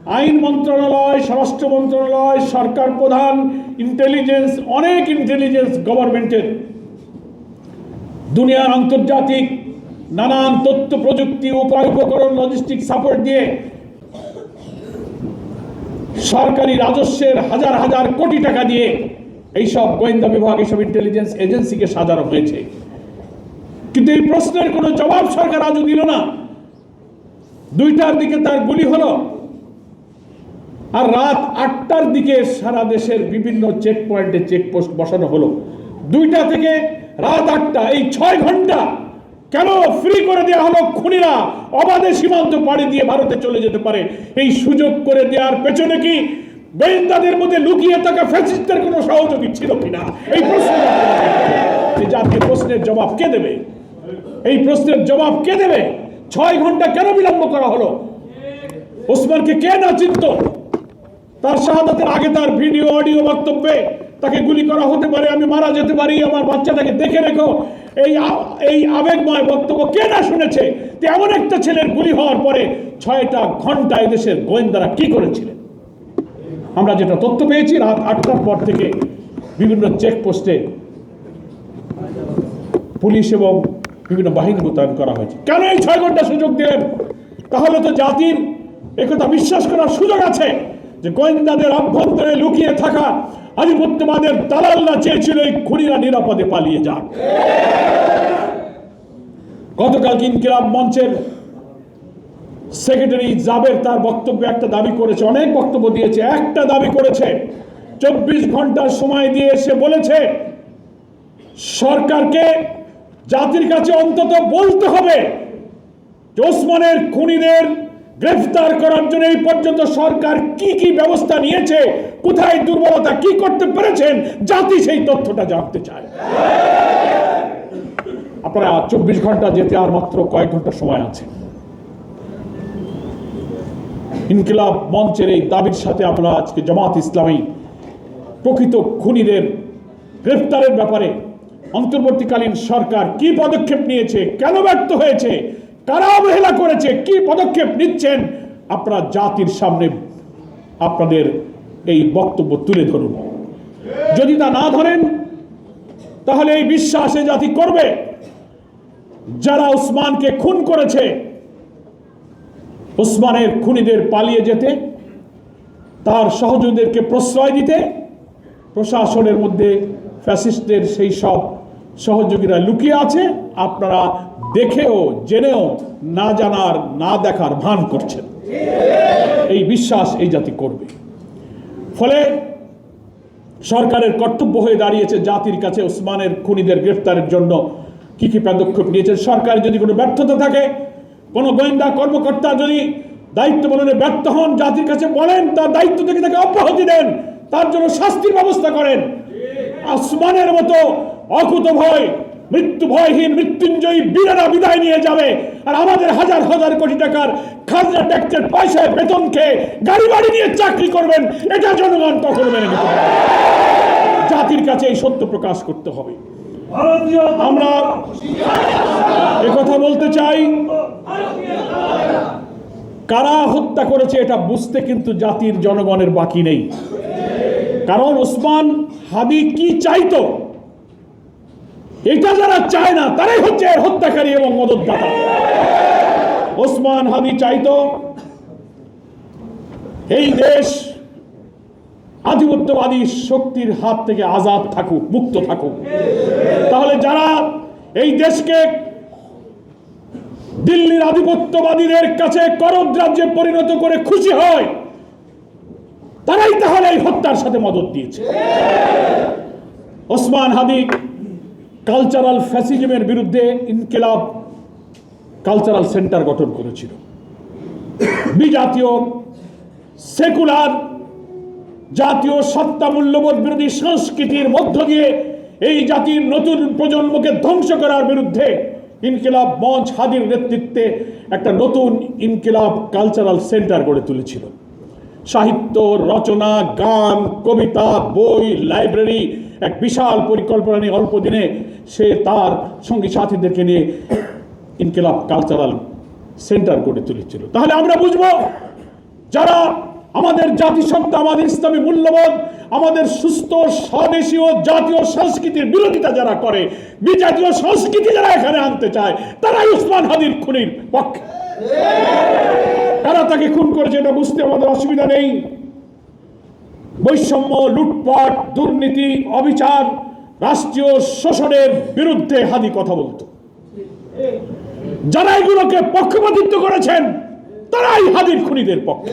আইন মন্ত্রণালয়, স্বরাষ্ট্র মন্ত্রণালয়, সরকার প্রধান, ইন্টেলিজেন্স, অনেক ইন্টেলিজেন্স গভর্নমেন্টের দুনিয়ার আন্তর্জাতিক নানান তথ্য প্রযুক্তি উপায় উপকরণ লজিস্টিক সাপোর্ট দিয়ে সরকারি রাজস্বের হাজার হাজার কোটি টাকা দিয়ে এইসব গোয়েন্দা বিভাগ, এইসব ইন্টেলিজেন্স এজেন্সিকে সাজানো হয়েছে। কিন্তু এই প্রশ্নের কোনো জবাব সরকার আজও দিল না। 2টার দিকে তার গুলি হলো, আর রাত 8টার দিকে সারা দেশের বিভিন্ন চেক পয়েন্টে চেকপোস্ট বসানো হলো। 2টা থেকে রাত 8টা, এই 6 ঘন্টা কেন ফ্রি করে দেওয়া হলো? খুনিরা অবাধে সীমান্ত পাড়ি দিয়ে ভারতে চলে যেতে পারে। এই সুযোগ করে দেওয়ার পেছনে কি গোয়েন্দাদের মধ্যে লুকিয়ে থাকা ফ্যাসিস্টদের কোনো সহযোগী ছিল কিনা? এই প্রশ্নের জবাব কে দেবে? এই প্রশ্নের জবাব কে দেবে? 6 ঘন্টা কেন বিলম্ব করা হলো? ওসমানকে কে না চিনত? তার শাহাদাতের আগে তার ভিডিও অডিও বক্তব্যে তাকে গুলি করা হতে পারে, আমি মারা যেতে পারি, আমার বাচ্চাটাকে দেখে রেখো, এই আবেগময় বক্তব্য কে না শুনেছে? এমন একটা ছেলের গুলি হওয়ার পরে 6টা ঘন্টা এদেশের গোয়েন্দারা কি করেছিলেন? আমরা যেটা তথ্য পেয়েছি, রাত 8টার পর থেকে বিভিন্ন চেকপোস্টে পুলিশ এবং বিভিন্ন বাহিনী মোতায়েন করা হয়েছে। কেন এই 6 ঘন্টা সুযোগ দিলেন? তাহলে তো জাতির একথা বিশ্বাস করার সুযোগ আছে যে গোয়েন্দাদের অভ্যন্তরে লুকিয়ে থাকা আধিপত্যবাদের দালালরা চেয়েছিল এই খুনিরা নিরাপদে পালিয়ে যাক। গতকাল ইনকিলাব মঞ্চের সেক্রেটারি জাবের তার বক্তব্যে একটা দাবি করেছে, অনেক বক্তব্য দিয়েছে, একটা দাবি করেছে, 24 ঘন্টার সময় দিয়ে সে বলেছে সরকারকে জাতির কাছে অন্তত বলতে হবে যে ওসমানের খুনিদের গ্রেফতার করার জন্য এই পর্যন্ত সরকার কি কি ব্যবস্থা নিয়েছে, কোথায় দুর্বলতা, কি করতে পেরেছেন, জাতি সেই তথ্যটা জানতে চায়। আপনারা 24 ঘন্টা যেতে আর মাত্র কয়েক ঘন্টা সময় আছে। ইনকিলাব মঞ্চের এই দাবির সাথে আমরা আজকে জামাত ইসলামী প্রকৃত খুনিদের গ্রেফতারের ব্যাপারে অন্তর্বর্তীকালীন সরকার কি পদক্ষেপ নিয়েছে, কেন ব্যর্থ হয়েছে, কারা অবহেলা করেছে, কি পদক্ষেপ নিচ্ছেন, আপনারা জাতির সামনে আপনাদের এই বক্তব্য তুলে ধরুন। যদি তা না ধরেন তাহলে এই বিশ্বাসে জাতি করবে যারা ওসমানকে খুন করেছে, ওসমানের খুনিদের পালিয়ে যেতে, তার সহযোগীদেরকে প্রশ্রয় দিতে প্রশাসনের মধ্যে ফ্যাসিস্টদের সেই সব সহযোগীরা লুকিয়ে আছে। আপনারা দেখেও জেনেও না জানার না দেখার ভান করছেন। এই বিশ্বাস এই জাতি করবে। ফলে সরকারের কর্তব্য হয়ে দাঁড়িয়েছে জাতির কাছে ওসমানের খুনিদের গ্রেফতারের জন্য কি কি পদক্ষেপ নিয়েছে। সরকার যদি কোনো ব্যর্থতা থাকে, কোনো গোয়েন্দা কর্মকর্তা যদি দায়িত্ব পালনে ব্যর্থ হন, জাতির কাছে বলেন, তার দায়িত্ব থেকে তাকে অব্যাহতি দেন, তার জন্য শাস্তির ব্যবস্থা করেন। ওসমানের মতো অকুত ভয়, মৃত্যু ভয়হীন মৃত্যুঞ্জয়ী বীরেরা বিদায় নিয়ে যাবে, আর আমাদের হাজার হাজার কোটি টাকার খাজনা ট্যাক্সের পয়সায় বেতন খেয়ে গাড়ি বাড়ি নিয়ে চাকরি করবেন, এটা জনগণ কখনো মেনে নিতে পারে। জাতির কাছে এই সত্য প্রকাশ করতে হবে। আমরা একথা বলতে চাই, কারা হত্যা করেছে এটা বুঝতে কিন্তু জাতির জনগণের বাকি নেই। কারণ ওসমান হাদি কি চাইতো, এটা যারা চায় না তারাই হচ্ছে এর হত্যাকারী এবং মদতদাতা। ওসমান হাদি চাইতো এই দেশ আধিপত্যবাদী শক্তির হাত থেকে আজাদ থাকুক, মুক্ত থাকুক। তাহলে যারা এই দেশকে দিল্লির আধিপত্যবাদীদের কাছে করদ্রাজ্যে পরিণত করে খুশি হয়, তারাই তাহলে এই হত্যার সাথে মদত দিয়েছে। ওসমান হাদি কালচারাল ফ্যাসিজমের বিরুদ্ধে ইনকিলাব কালচারাল সেন্টার গঠন করেছিল। বিজাতীয় সেকুলার জাতীয় সত্তা মূল্যবোধ বিরোধী সংস্কৃতির মধ্য দিয়ে এই জাতির নতুন প্রজন্মকে ধ্বংস করার বিরুদ্ধে ইনকিলাব মঞ্চ হাদির নেতৃত্বে একটা নতুন ইনকিলাব কালচারাল সেন্টার গড়ে তুলেছিল। সাহিত্য রচনা, গান, কবিতা, বই, লাইব্রেরি, এক বিশাল পরিকল্পনা নিয়ে অল্প দিনে সে তার সঙ্গী সাথীদেরকে নিয়ে ইনকিলাব কালচারাল সেন্টার গড়ে তুলেছিল। তাহলে আমরা বুঝবো যারা আমাদের জাতিসত্তা, আমাদের ইসলামী মূল্যবোধ, আমাদের সুস্থ স্বদেশীয় জাতীয় সংস্কৃতির বিরোধিতা যারা করে, বিজাতীয় সংস্কৃতি যারা এখানে আনতে চায়, তারাই উসমান হাদির খুনির পক্ষে। কারা তাকে খুন করেছে এটা বুঝতে আমাদের অসুবিধা নেই। বৈষম্য, লুটপাট, দুর্নীতি, অবিচার, রাষ্ট্রীয় শোষণের বিরুদ্ধে হাদি কথা বলতো। যারা এগুলোকে পক্ষপাতিত্ব করেছেন তারাই হাদির খুনিদের পক্ষে।